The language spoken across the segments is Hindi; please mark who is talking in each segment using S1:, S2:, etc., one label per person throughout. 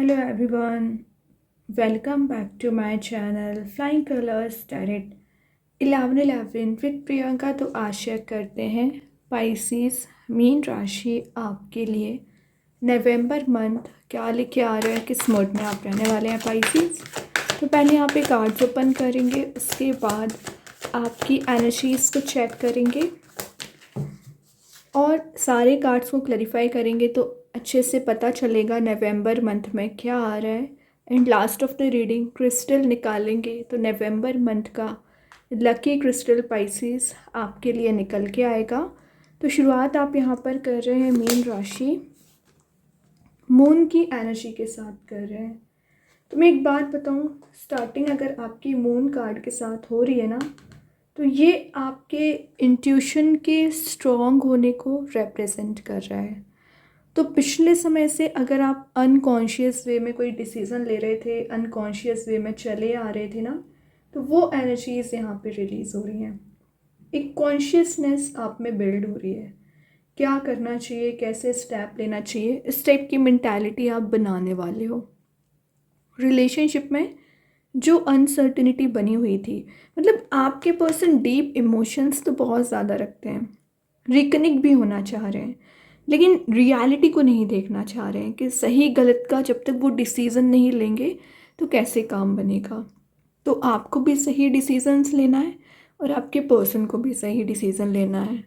S1: Hello everyone, welcome back to my channel Flying Colors Tarot 1111 with Priyanka. तो आशा करते हैं पाइसेस मीन राशि आपके लिए नवंबर मंथ क्या लेके आ रहा है, किस मोड में आप रहने वाले हैं पाइसेस। तो पहले यहाँ पे कार्ड्स ओपन करेंगे, उसके बाद आपकी एनर्जीज को चेक करेंगे और सारे कार्ड्स को क्लैरिफाई करेंगे तो अच्छे से पता चलेगा नवंबर मंथ में क्या आ रहा है। And last of the reading crystal निकालेंगे तो नवंबर मंथ का लकी क्रिस्टल पाइसेस आपके लिए निकल के आएगा। तो शुरुआत आप यहाँ पर कर रहे हैं मीन राशि मून की एनर्जी के साथ कर रहे हैं। तो मैं एक बात बताऊँ, स्टार्टिंग अगर आपकी मून कार्ड के साथ हो रही है ना, तो ये आपके इंट्यूशन के स्ट्रॉन्ग होने को रिप्रेजेंट कर रहा है। तो पिछले समय से अगर आप अनकॉन्शियस वे में कोई डिसीज़न ले रहे थे, अनकॉन्शियस वे में चले आ रहे थे ना, तो वो एनर्जीज़ यहाँ पे रिलीज़ हो रही हैं। एक कॉन्शियसनेस आप में बिल्ड हो रही है, क्या करना चाहिए, कैसे स्टेप लेना चाहिए, इस टाइप की मेंटालिटी आप बनाने वाले हो। रिलेशनशिप में जो अनसर्टिनिटी बनी हुई थी, मतलब आपके पर्सन डीप इमोशंस तो बहुत ज़्यादा रखते हैं, रिकनेक्ट भी होना चाह रहे हैं, लेकिन रियलिटी को नहीं देखना चाह रहे हैं कि सही गलत का जब तक वो डिसीज़न नहीं लेंगे तो कैसे काम बनेगा। तो आपको भी सही डिसीजंस लेना है और आपके पर्सन को भी सही डिसीज़न लेना है।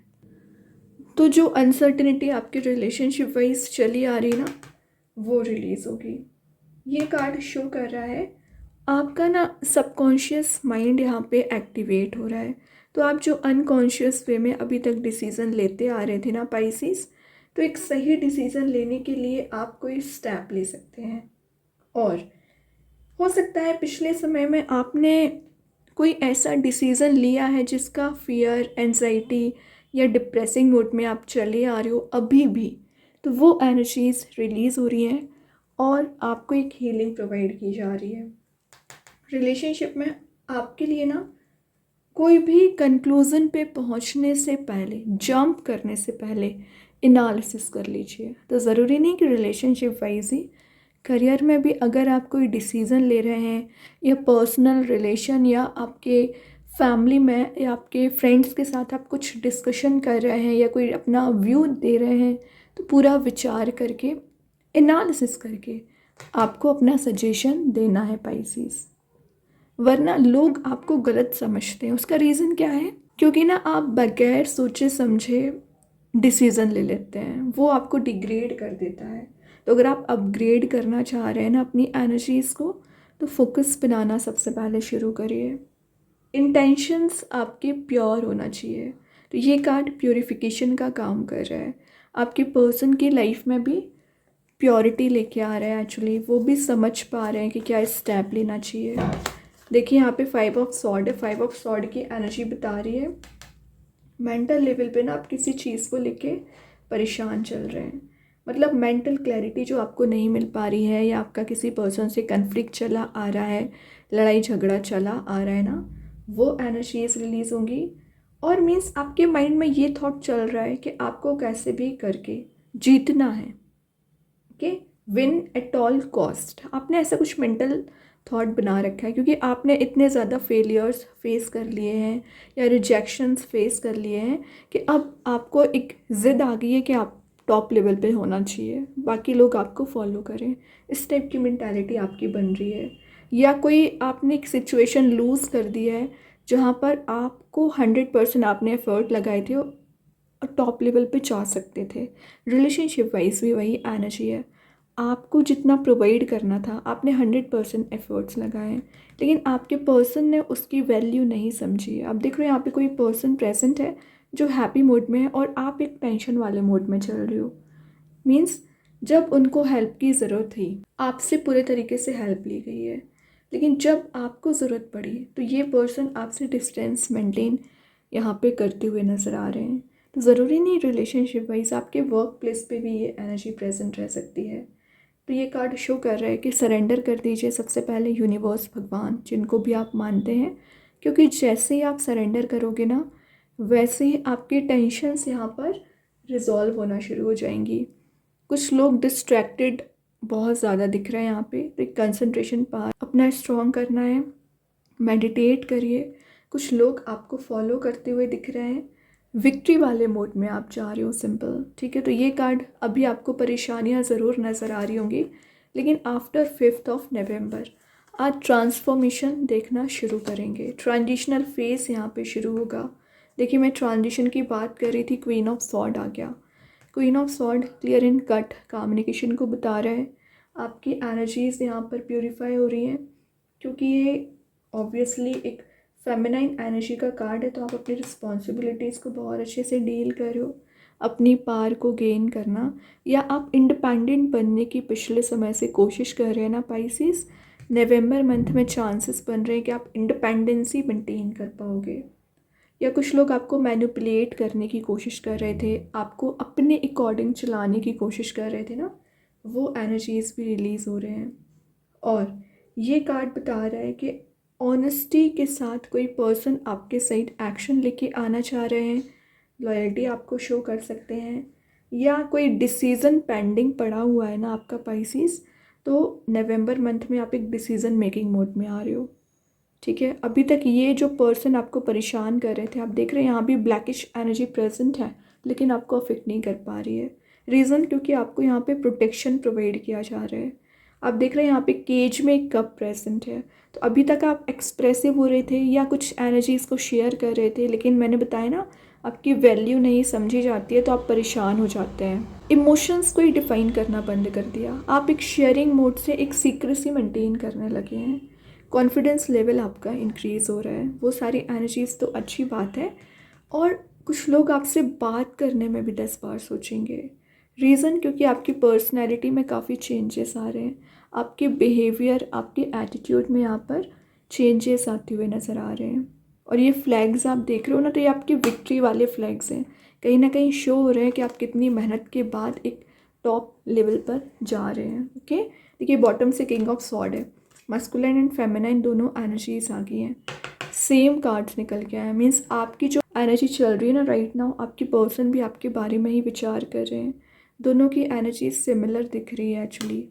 S1: तो जो अनसर्टिनिटी आपके रिलेशनशिप वाइज चली आ रही ना, वो रिलीज़ होगी। ये कार्ड शो कर रहा है आपका ना सबकॉन्शियस माइंड यहाँ पे एक्टिवेट हो रहा है। तो आप जो अनकॉन्शियस वे में अभी तक डिसीज़न लेते आ रहे थे ना पाइसेस, तो एक सही डिसीज़न लेने के लिए आप कोई स्टेप ले सकते हैं। और हो सकता है पिछले समय में आपने कोई ऐसा डिसीज़न लिया है जिसका फियर, एंजाइटी या डिप्रेसिंग मूड में आप चले आ रहे हो अभी भी, तो वो एनर्जीज रिलीज़ हो रही हैं और आपको एक हीलिंग प्रोवाइड की जा रही है। रिलेशनशिप में आपके लिए ना कोई भी कंक्लूज़न पे पहुंचने से पहले, जंप करने से पहले एनालिसिस कर लीजिए। तो ज़रूरी नहीं कि रिलेशनशिप वाइज ही, करियर में भी अगर आप कोई डिसीज़न ले रहे हैं या पर्सनल रिलेशन या आपके फैमिली में या आपके फ्रेंड्स के साथ आप कुछ डिस्कशन कर रहे हैं या कोई अपना व्यू दे रहे हैं, तो पूरा विचार करके, एनालिसिस करके आपको अपना सजेशन देना है पाइसेस। वरना लोग आपको गलत समझते हैं। उसका रीज़न क्या है? क्योंकि ना आप बगैर सोचे समझे डिसीज़न ले लेते हैं, वो आपको डिग्रेड कर देता है। तो अगर आप अपग्रेड करना चाह रहे हैं ना अपनी एनर्जीज़ को, तो फोकस बनाना सबसे पहले शुरू करिए। इंटेंशंस आपके प्योर होना चाहिए। तो ये कार्ड प्योरिफिकेशन का काम कर रहा है, आपके पर्सन की लाइफ में भी प्योरिटी लेके आ रहा है। एक्चुअली वो भी समझ पा रहे हैं कि क्या स्टेप लेना चाहिए। देखिए यहाँ पे 5 ऑफ सॉर्ड है। 5 ऑफ सॉर्ड की एनर्जी बता रही है मेंटल लेवल पे ना आप किसी चीज़ को लेके परेशान चल रहे हैं, मतलब मेंटल क्लैरिटी जो आपको नहीं मिल पा रही है, या आपका किसी पर्सन से कन्फ्लिक्ट चला आ रहा है, लड़ाई झगड़ा चला आ रहा है ना, वो एनर्जीज रिलीज़ होंगी। और मीन्स आपके माइंड में ये थॉट चल रहा है कि आपको कैसे भी करके जीतना है, okay, win at all cost. आपने ऐसा कुछ मेंटल थॉट बना रखा है क्योंकि आपने इतने ज़्यादा फेलियर्स फेस कर लिए हैं या रिजेक्शंस फेस कर लिए हैं कि अब आपको एक ज़िद आ गई है कि आप टॉप लेवल पे होना चाहिए, बाकी लोग आपको फॉलो करें। इस टाइप की मेंटालिटी आपकी बन रही है। या कोई आपने एक सिचुएशन लूज़ कर दी है जहाँ पर आपको 100% आपने एफर्ट लगाए थे और टॉप लेवल पे जा सकते थे। रिलेशनशिप वाइज भी वही एनर्जी है। आपको जितना प्रोवाइड करना था आपने 100% एफर्ट्स लगाए, लेकिन आपके पर्सन ने उसकी वैल्यू नहीं समझी। आप देख रहे हो यहाँ पे कोई पर्सन प्रेजेंट है जो हैप्पी मोड में है और आप एक टेंशन वाले मोड में चल रहे हो। मीन्स जब उनको हेल्प की ज़रूरत थी आपसे पूरे तरीके से हेल्प ली गई है, लेकिन जब आपको ज़रूरत पड़ी तो ये पर्सन आपसे डिस्टेंस मेंटेन यहाँ पे करते हुए नज़र आ रहे हैं। तो ज़रूरी नहीं रिलेशनशिप वाइज, आपके वर्क प्लेस पे भी ये एनर्जी प्रेजेंट रह सकती है। तो ये कार्ड शो कर रहा है कि सरेंडर कर दीजिए सबसे पहले यूनिवर्स, भगवान, जिनको भी आप मानते हैं, क्योंकि जैसे ही आप सरेंडर करोगे ना, वैसे ही आपकी टेंशन्स यहाँ पर रिजॉल्व होना शुरू हो जाएंगी। कुछ लोग डिस्ट्रैक्टेड बहुत ज़्यादा दिख रहा है यहाँ पे। तो एक कंसंट्रेशन पावर अपना स्ट्रॉन्ग करना है, मेडिटेट करिए। कुछ लोग आपको फॉलो करते हुए दिख रहे हैं, विक्ट्री वाले मोड में आप जा रहे हो, सिंपल, ठीक है। तो ये कार्ड अभी आपको परेशानियाँ ज़रूर नज़र आ रही होंगी, लेकिन आफ्टर 5 नवंबर आज ट्रांसफॉर्मेशन देखना शुरू करेंगे। ट्रांजिशनल फेस यहाँ पे शुरू होगा। देखिए, मैं ट्रांजिशन की बात कर रही थी, क्वीन ऑफ सॉर्ड आ गया। Queen of sword clear in cut communication को बता रहा है। आपकी एनर्जीज यहाँ पर प्योरीफाई हो रही हैं, क्योंकि ये ऑब्वियसली एक फेमिनाइन एनर्जी का कार्ड है। तो आप अपनी रिस्पॉन्सिबिलिटीज़ को बहुत अच्छे से डील कर रहे हो, अपनी पार को गेन करना, या आप इंडिपेंडेंट बनने की पिछले समय से कोशिश कर रहे हैं ना पाइसिस। नवंबर मंथ में चांसेस बन रहे हैं कि आप इंडिपेंडेंसी मेंटेन कर पाओगे, या कुछ लोग आपको मैनिपुलेट करने की कोशिश कर रहे थे, आपको अपने अकॉर्डिंग चलाने की कोशिश कर रहे थे ना, वो एनर्जीज़ भी रिलीज़ हो रहे हैं। और ये कार्ड बता रहा है कि ऑनेस्टी के साथ कोई पर्सन आपके साइड एक्शन लेके आना चाह रहे हैं, लॉयल्टी आपको शो कर सकते हैं, या कोई डिसीज़न पेंडिंग पड़ा हुआ है ना आपका पाइसिस, तो नवंबर मंथ में आप एक डिसीज़न मेकिंग मोड में आ रहे हो, ठीक है। अभी तक ये जो पर्सन आपको परेशान कर रहे थे, आप देख रहे हैं यहाँ भी ब्लैकिश एनर्जी प्रेजेंट है, लेकिन आपको अफेक्ट नहीं कर पा रही है। रीज़न क्योंकि आपको यहाँ पे प्रोटेक्शन प्रोवाइड किया जा रहा है। आप देख रहे हैं यहाँ पे केज में एक कप प्रेजेंट है। तो अभी तक आप एक्सप्रेसिव हो रहे थे या कुछ एनर्जीज़ को शेयर कर रहे थे, लेकिन मैंने बताया ना, आपकी वैल्यू नहीं समझी जाती है तो आप परेशान हो जाते हैं। इमोशंस को ही डिफ़ाइन करना बंद कर दिया, आप एक शेयरिंग मोड से एक सीक्रेसी मेंटेन करने लगे हैं। कॉन्फिडेंस लेवल आपका इंक्रीज़ हो रहा है, वो सारी एनर्जीज़ तो अच्छी बात है। और कुछ लोग आपसे बात करने में भी 10 बार सोचेंगे। रीज़न क्योंकि आपकी पर्सनैलिटी में काफ़ी चेंजेस आ रहे हैं, आपके बिहेवियर, आपके एटीट्यूड में यहाँ पर चेंजेस आते हुए नज़र आ रहे हैं। और ये फ्लैग्स आप देख रहे हो ना, तो ये आपकी विक्ट्री वाले फ्लैग्स हैं। कहीं ना कहीं शो हो रहे हैं कि आप कितनी मेहनत के बाद एक टॉप लेवल पर जा रहे हैं, ओके। देखिए, बॉटम से किंग ऑफ सॉर्ड है, मस्कुलिन एंड फेमिनाइन दोनों एनर्जीज आ गई हैं, सेम कार्ड्स निकल के आए। मीन्स आपकी जो एनर्जी चल रही है ना राइट नाउ, आपकी पर्सन भी आपके बारे में ही विचार कर रहे हैं। दोनों की एनर्जी सिमिलर दिख रही है एक्चुअली,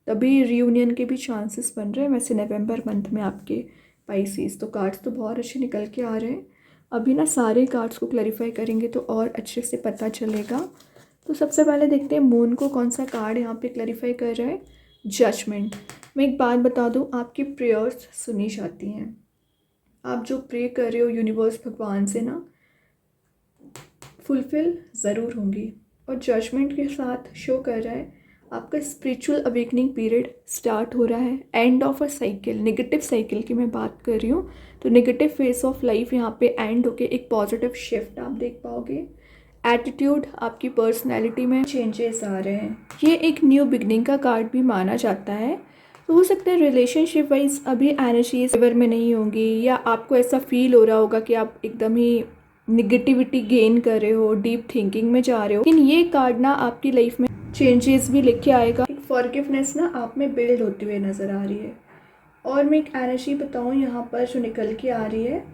S1: तभी रियूनियन के भी चांसेस बन रहे हैं वैसे नवंबर मंथ में आपके पाइसिस। तो कार्ड्स तो बहुत अच्छे निकल के आ रहे हैं। अभी ना सारे कार्ड्स को क्लैरिफाई करेंगे तो और अच्छे से पता चलेगा। तो सबसे पहले देखते हैं मून को कौन सा कार्ड यहाँ पे क्लैरिफाई कर रहा है। जजमेंट। मैं एक बात बता दूँ, आपकी प्रेयर्स सुनी जाती हैं। आप जो प्रे कर रहे हो यूनिवर्स भगवान से ना, फुलफिल ज़रूर होंगी। और जजमेंट के साथ शो कर रहा है आपका स्पिरिचुअल अवेकनिंग पीरियड स्टार्ट हो रहा है, end of a cycle, negative cycle की मैं बात कर रही हूँ। तो नेगेटिव फेस ऑफ लाइफ यहाँ पे एंड होके एक पॉजिटिव शिफ्ट आप देख पाओगे। एटीट्यूड, आपकी पर्सनैलिटी में चेंजेस आ रहे हैं। ये एक न्यू बिगनिंग का कार्ड भी माना जाता है। तो हो सकता है रिलेशनशिप वाइज अभी एनर्जी फेवर में नहीं होंगी, या आपको ऐसा फील हो रहा होगा कि आप एकदम ही निगेटिविटी गेन कर रहे हो, डीप थिंकिंग में जा रहे हो। लेकिन ये कार्ड ना आपकी लाइफ में चेंजेस भी लेके आएगा। एक फॉरगिवनेस ना आप में बिल्ड होते हुए नज़र आ रही है। और मैं एक एनर्जी बताऊँ यहाँ पर जो निकल के आ रही है,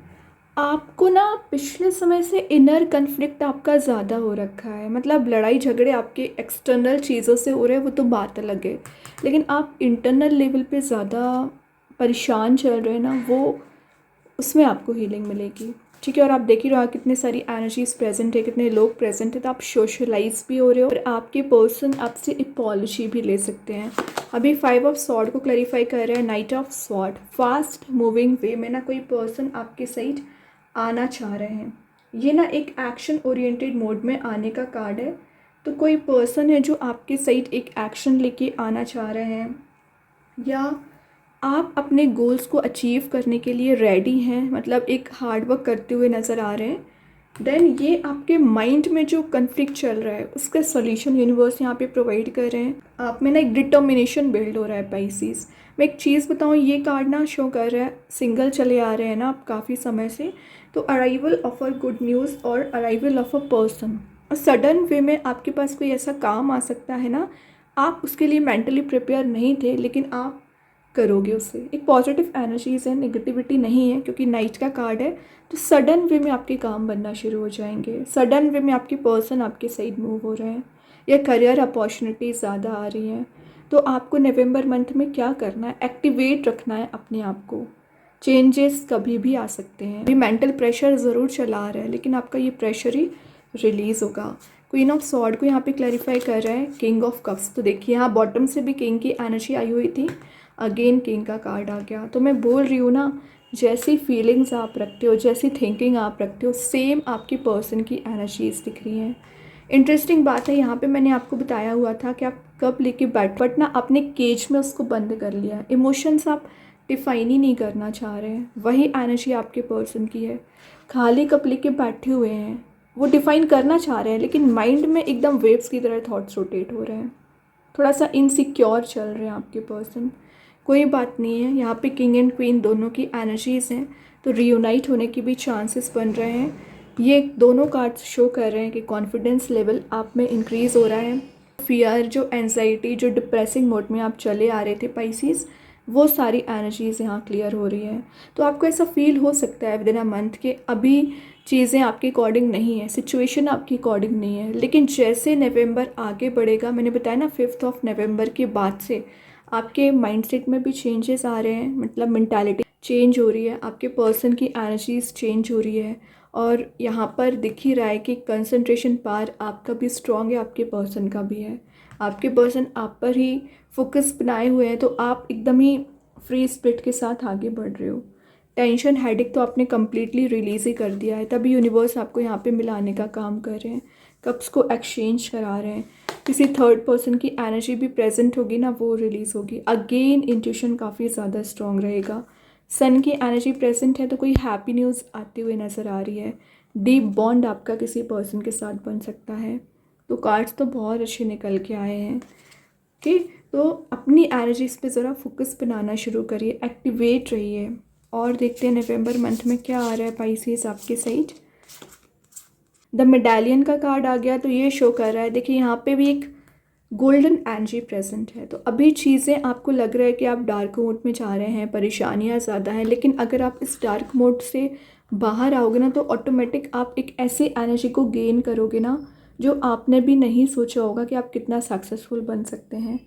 S1: आपको ना पिछले समय से इनर कन्फ्लिक्ट आपका ज़्यादा हो रखा है। मतलब लड़ाई झगड़े आपके एक्सटर्नल चीज़ों से हो रहे हैं, वो तो बात अलग है, लेकिन आप इंटरनल लेवल पे ज़्यादा परेशान चल रहे हैं ना, वो उसमें आपको हीलिंग मिलेगी, ठीक है। और आप देख ही रहो कितनी सारी एनर्जीज प्रेजेंट है, कितने लोग प्रेजेंट है। तो आप सोशलाइज भी हो रहे हो और आपके पर्सन आपसे अपॉलजी भी ले सकते हैं। अभी 5 ऑफ सॉर्ड को क्लैरिफाई कर रहे हैं। Knight of sword, fast moving way में ना कोई पर्सन आपके साइड आना चाह रहे हैं। ये ना एक एक्शन ओरिएंटेड मोड में आने का कार्ड है। तो कोई पर्सन है जो आपके साइड एक एक्शन लेके आना चाह रहे हैं, या आप अपने गोल्स को अचीव करने के लिए रेडी हैं, मतलब एक हार्ड वर्क करते हुए नज़र आ रहे हैं। देन ये आपके माइंड में जो कन्फ्लिक्ट चल रहा है उसका सॉल्यूशन यूनिवर्स यहाँ पे प्रोवाइड कर रहे हैं। आप में ना एक डिटर्मिनेशन बिल्ड हो रहा है पाइसिस। मैं एक चीज़ बताऊँ, ये कार्ड ना शो कर रहा है, सिंगल चले आ रहे हैं ना आप काफ़ी समय से, तो arrival of a good news और अराइवल ऑफ अ पर्सन, और सडन वे में आपके पास कोई ऐसा काम आ सकता है ना, आप उसके लिए मेंटली प्रिपेयर नहीं थे, लेकिन आप करोगे उससे। एक पॉजिटिव एनर्जीज है, नेगेटिविटी नहीं है, क्योंकि नाइट का कार्ड है। तो सडन वे में आपके काम बनना शुरू हो जाएंगे, सडन वे में आपके पर्सन आपके साइड मूव हो रहे हैं, या करियर अपॉर्चुनिटीज ज़्यादा आ रही हैं। तो आपको नवंबर मंथ में क्या करना है, एक्टिवेट रखना है अपने आप को। चेंजेस कभी भी आ सकते हैं। अभी मेंटल प्रेशर ज़रूर चला आ रहा है, लेकिन आपका ये प्रेशर ही रिलीज़ होगा। क्वीन ऑफ सॉर्ड को यहाँ पे क्लैरिफाई कर रहा है किंग ऑफ कप्स। तो देखिए यहाँ बॉटम से भी किंग की एनर्जी आई हुई थी, अगेन किंग का कार्ड आ गया। तो मैं बोल रही हूँ ना, जैसी फीलिंग्स आप रखते हो, जैसी थिंकिंग आप रखते हो, सेम आपकी पर्सन की एनर्जीज दिख रही हैं। इंटरेस्टिंग बात है, यहाँ पे मैंने आपको बताया हुआ था कि आप कब लेके बैठ, बट ना अपने केज में उसको बंद कर लिया। इमोशंस आप डिफाइन ही नहीं करना चाह रहे हैं, वही एनर्जी आपके पर्सन की है। खाली कप लेके बैठे हुए हैं, वो डिफाइन करना चाह रहे हैं, लेकिन माइंड में एकदम वेव्स की तरह थॉट्स रोटेट हो रहे हैं। थोड़ा सा इनसिक्योर चल रहे हैं आपके पर्सन। कोई बात नहीं है, यहाँ पे किंग एंड क्वीन दोनों की एनर्जीज़ हैं, तो रीयूनाइट होने की भी चांसेस बन रहे हैं। ये दोनों कार्ड्स शो कर रहे हैं कि कॉन्फिडेंस लेवल आप में इंक्रीज़ हो रहा है। फियर, जो एंजाइटी, जो डिप्रेसिंग मोड में आप चले आ रहे थे पाइसेस, वो सारी एनर्जीज़ यहाँ क्लियर हो रही है। तो आपको ऐसा फील हो सकता है विदिन अ मंथ के अभी चीज़ें आपके अकॉर्डिंग नहीं है, सिचुएशन आपकी अकॉर्डिंग नहीं है, लेकिन जैसे नवंबर आगे बढ़ेगा, मैंने बताया ना 5 नवंबर के बाद से आपके माइंडसेट में भी चेंजेस आ रहे हैं, मतलब मेंटालिटी चेंज हो रही है, आपके पर्सन की एनर्जीज चेंज हो रही है। और यहाँ पर दिख ही रहा है कि कंसंट्रेशन पावर आपका भी स्ट्रॉन्ग है, आपके पर्सन का भी है। आपके पर्सन आप पर ही फोकस बनाए हुए हैं, तो आप एकदम ही फ्री स्पिरिट के साथ आगे बढ़ रहे हो। टेंशन, हेडेक तो आपने कम्प्लीटली रिलीज़ ही कर दिया है, तभी यूनिवर्स आपको यहाँ पे मिलाने का काम कर रहे हैं, कप्स को एक्सचेंज करा रहे हैं। किसी थर्ड पर्सन की एनर्जी भी प्रेजेंट होगी ना, वो रिलीज़ होगी। अगेन इंट्यूशन काफ़ी ज़्यादा स्ट्रॉन्ग रहेगा। सन की एनर्जी प्रेजेंट है, तो कोई हैप्पी न्यूज़ आती हुई नज़र आ रही है। डीप बॉन्ड आपका किसी पर्सन के साथ बन सकता है। तो कार्ड्स तो बहुत अच्छे निकल के आए हैं। ओके, तो अपनी एनर्जीज पे ज़रा फोकस बनाना शुरू करिए, एक्टिवेट रहिए। और देखते हैं नवंबर मंथ में क्या आ रहा है पाइसेस आपके साइड। द मेडालियन का कार्ड आ गया, तो ये शो कर रहा है, देखिए यहाँ पे भी एक गोल्डन एनर्जी प्रेजेंट है। तो अभी चीज़ें आपको लग रहा है कि आप डार्क मोड में जा रहे हैं, परेशानियाँ ज़्यादा हैं, लेकिन अगर आप इस डार्क मोड से बाहर आओगे ना, तो ऑटोमेटिक आप एक ऐसी एनर्जी को गेन करोगे ना, जो आपने भी नहीं सोचा होगा कि आप कितना सक्सेसफुल बन सकते हैं,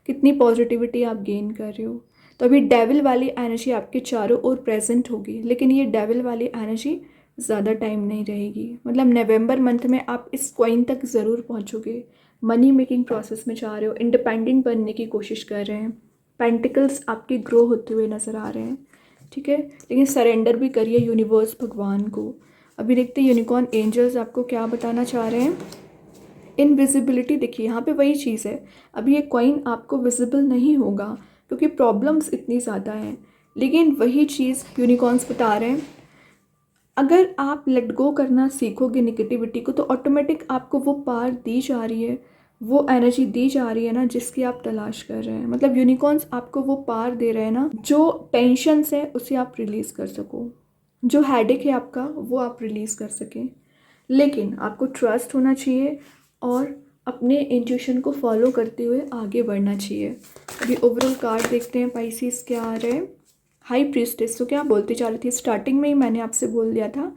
S1: कितनी पॉजिटिविटी आप गेन कर रहे हो। तो अभी डेविल वाली एनर्जी आपके चारों ओर प्रेजेंट होगी, लेकिन ये डेविल वाली एनर्जी ज़्यादा टाइम नहीं रहेगी। मतलब नवंबर मंथ में आप इस पॉइंट तक ज़रूर पहुँचोगे। मनी मेकिंग प्रोसेस में जा रहे हो, इंडिपेंडेंट बनने की कोशिश कर रहे हैं, पेंटिकल्स आपके ग्रो होते हुए नज़र आ रहे हैं, ठीक है। लेकिन सरेंडर भी करिए यूनिवर्स, भगवान को। अभी देखते हैं यूनिकॉर्न एंजल्स आपको क्या बताना चाह रहे हैं। इनविजिबिलिटी, देखिए यहाँ पे वही चीज़ है, अभी ये कॉइन आपको विजिबल नहीं होगा क्योंकि प्रॉब्लम्स इतनी ज़्यादा हैं, लेकिन वही चीज़ यूनिकॉर्न्स बता रहे हैं, अगर आप लेट गो करना सीखोगे नेगेटिविटी को, तो ऑटोमेटिक आपको वो पार दी जा रही है, वो एनर्जी दी जा रही है ना, जिसकी आप तलाश कर रहे हैं। मतलब यूनिकॉर्न्स आपको वो पार दे रहे हैं ना, जो टेंशन्स है उसे आप रिलीज़ कर सको, जो हेडेक है आपका वो आप रिलीज़ कर सकें। लेकिन आपको ट्रस्ट होना चाहिए और अपने इंट्यूशन को फॉलो करते हुए आगे बढ़ना चाहिए। अभी ओवरऑल कार्ड देखते हैं पाइसेस क्या आ रहे हैं। हाई प्रीस्टेस, तो क्या बोलती जा रही थी, स्टार्टिंग में ही मैंने आपसे बोल दिया था,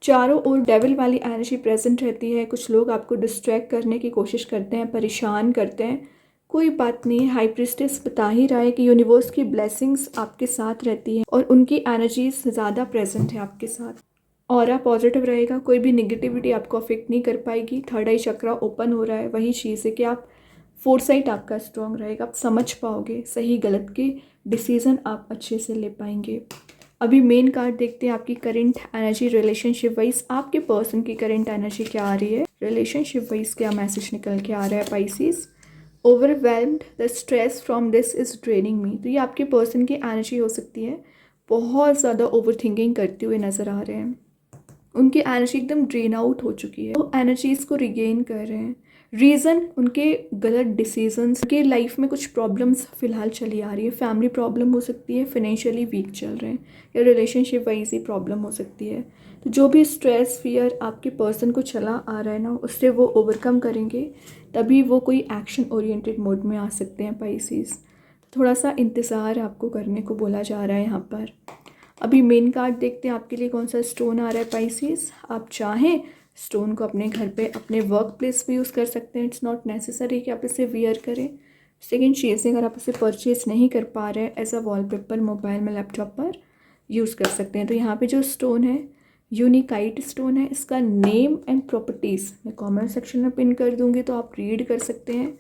S1: चारों ओर डेविल वाली एनर्जी प्रेजेंट रहती है। कुछ लोग आपको डिस्ट्रैक्ट करने की कोशिश करते हैं, परेशान करते हैं, कोई बात नहीं। हाई प्रीस्टेस बता ही रहा है कि यूनिवर्स की ब्लेसिंग्स आपके साथ रहती है और उनकी एनर्जीज ज़्यादा प्रेजेंट है आपके साथ। ऑरा पॉजिटिव रहेगा, कोई भी निगेटिविटी आपको अफेक्ट नहीं कर पाएगी। थर्ड आई चक्रा ओपन हो रहा है, वही चीज़ है कि आप फोरसाइट आपका स्ट्रॉन्ग रहेगा, आप समझ पाओगे सही गलत के डिसीज़न आप अच्छे से ले पाएंगे। अभी मेन कार्ड देखते हैं आपकी करंट एनर्जी रिलेशनशिप वाइज, आपके पर्सन की करंट एनर्जी क्या आ रही है, रिलेशनशिप वाइज क्या मैसेज निकल के आ रहा है pieces. Overwhelmed, the stress from this is draining me, तो ये आपके पर्सन की एनर्जी हो सकती है, बहुत ज़्यादा ओवर थिंकिंग करते हुए नज़र आ रहे हैं, उनकी एनर्जी एकदम ड्रेन आउट हो चुकी है, वो एनर्जीज़ को रिगेन कर रहे हैं। रीज़न उनके गलत डिसीजंस, उनके लाइफ में कुछ प्रॉब्लम्स फ़िलहाल चली आ रही है, फैमिली प्रॉब्लम हो सकती है, फाइनेंशियली वीक चल रहे हैं, या रिलेशनशिप वाइज ही प्रॉब्लम हो सकती है। तो जो भी स्ट्रेस फियर आपके पर्सन को चला आ रहा है ना, उससे वो ओवरकम करेंगे, तभी वो कोई एक्शन ओरिएंटेड मोड में आ सकते हैं पाइसेस। थोड़ा सा इंतज़ार आपको करने को बोला जा रहा है यहाँ पर। अभी मेन कार्ड देखते हैं आपके लिए कौन सा स्टोन आ रहा है पाइसेस। आप चाहें स्टोन को अपने घर पे, अपने वर्क प्लेस पे यूज़ कर सकते हैं, इट्स नॉट नेसेसरी कि आप इसे वियर करें। सेकेंड चीज़, अगर आप उसे परचेज़ नहीं कर पा रहे हैं एज अ वॉलपेपर मोबाइल में, लैपटॉप पर यूज़ कर सकते हैं। तो यहाँ पे जो स्टोन है यूनिकाइट स्टोन है, इसका नेम एंड प्रॉपर्टीज़ मैं कमेंट सेक्शन में पिन कर दूँगी, तो आप रीड कर सकते हैं।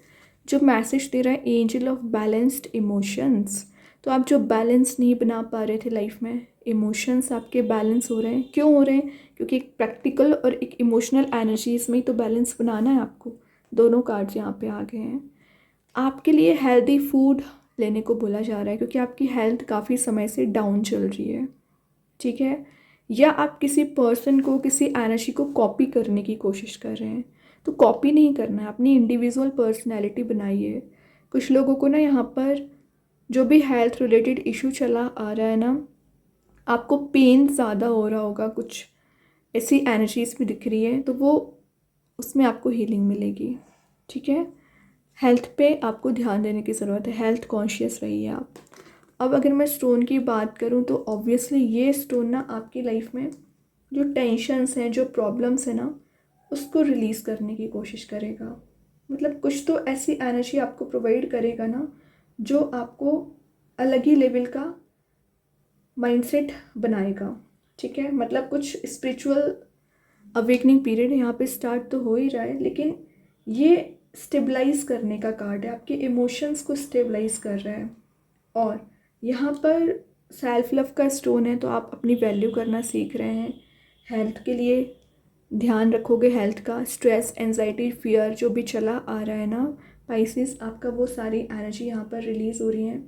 S1: जो मैसेज दे रहा है, एंजल ऑफ बैलेंस्ड इमोशंस। तो आप जो बैलेंस नहीं बना पा रहे थे लाइफ में, इमोशंस आपके बैलेंस हो रहे हैं। क्यों हो रहे हैं? क्योंकि एक प्रैक्टिकल और एक इमोशनल एनर्जीज में ही तो बैलेंस बनाना है आपको। दोनों कार्ड्स यहाँ पे आ गए हैं। आपके लिए हेल्दी फूड लेने को बोला जा रहा है, क्योंकि आपकी हेल्थ काफ़ी समय से डाउन चल रही है, ठीक है। या आप किसी पर्सन को, किसी एनर्जी को कॉपी करने की कोशिश कर रहे हैं, तो कॉपी नहीं करना है, अपनी इंडिविजुअल पर्सनैलिटी बनाइए। कुछ लोगों को ना यहाँ पर जो भी हेल्थ रिलेटेड इशू चला आ रहा है ना, आपको पेन ज़्यादा हो रहा होगा, कुछ ऐसी एनर्जीज भी दिख रही है, तो वो उसमें आपको हीलिंग मिलेगी, ठीक है। हेल्थ पे आपको ध्यान देने की ज़रूरत है, हेल्थ कॉन्शियस रहिए आप। अब अगर मैं स्टोन की बात करूँ तो ऑब्वियसली ये स्टोन ना आपकी लाइफ में जो टेंशन्स हैं, जो प्रॉब्लम्स हैं ना, उसको रिलीज़ करने की कोशिश करेगा। मतलब कुछ तो ऐसी एनर्जी आपको प्रोवाइड करेगा ना, जो आपको अलग ही लेवल का माइंडसेट बनाएगा, ठीक है। मतलब कुछ स्पिरिचुअल अवेकनिंग पीरियड यहाँ पे स्टार्ट तो हो ही रहा है, लेकिन ये स्टेबलाइज करने का कार्ड है, आपके इमोशंस को स्टेबलाइज कर रहा है। और यहाँ पर सेल्फ लव का स्टोन है, तो आप अपनी वैल्यू करना सीख रहे हैं। हेल्थ के लिए ध्यान रखोगे, हेल्थ का स्ट्रेस, एंजाइटी, फियर जो भी चला आ रहा है ना पाइसेस, आपका वो सारी एनर्जी यहाँ पर रिलीज़ हो रही है।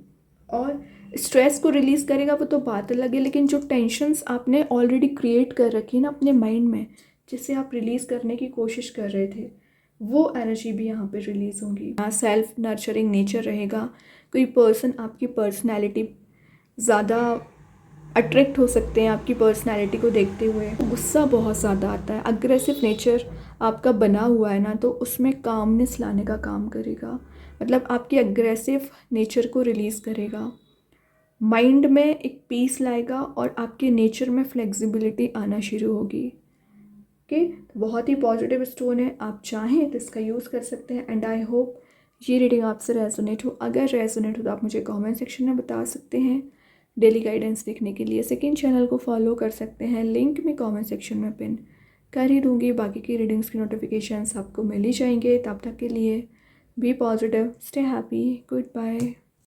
S1: और स्ट्रेस को रिलीज़ करेगा वो तो बात अलग है, लेकिन जो टेंशन्स आपने ऑलरेडी क्रिएट कर रखी है ना अपने माइंड में, जिसे आप रिलीज़ करने की कोशिश कर रहे थे, वो एनर्जी भी यहाँ पे रिलीज़ होगी। यहाँ सेल्फ नर्चरिंग नेचर रहेगा। कोई पर्सन आपकी पर्सनैलिटी ज़्यादा अट्रैक्ट हो सकते हैं आपकी पर्सनैलिटी को देखते हुए। गुस्सा बहुत ज़्यादा आता है, अग्रेसिव नेचर आपका बना हुआ है ना, तो उसमें कामनेस लाने का काम करेगा। मतलब आपकी अग्रेसिव नेचर को रिलीज़ करेगा, माइंड में एक पीस लाएगा और आपके नेचर में फ्लेक्सिबिलिटी आना शुरू होगी। ओके, बहुत ही पॉजिटिव स्टोन है, आप चाहें तो इसका यूज़ कर सकते हैं। एंड आई होप ये रीडिंग आपसे रेजोनेट हो। अगर रेजोनेट हो तो आप मुझे कमेंट सेक्शन में बता सकते हैं। डेली गाइडेंस देखने के लिए सेकंड चैनल को फॉलो कर सकते हैं, लिंक मैं कमेंट सेक्शन में पिन कर ही दूँगी। बाकी की रीडिंग्स की नोटिफिकेशंस आपको मिल ही जाएंगे। तब तक के लिए be positive, stay happy, good bye.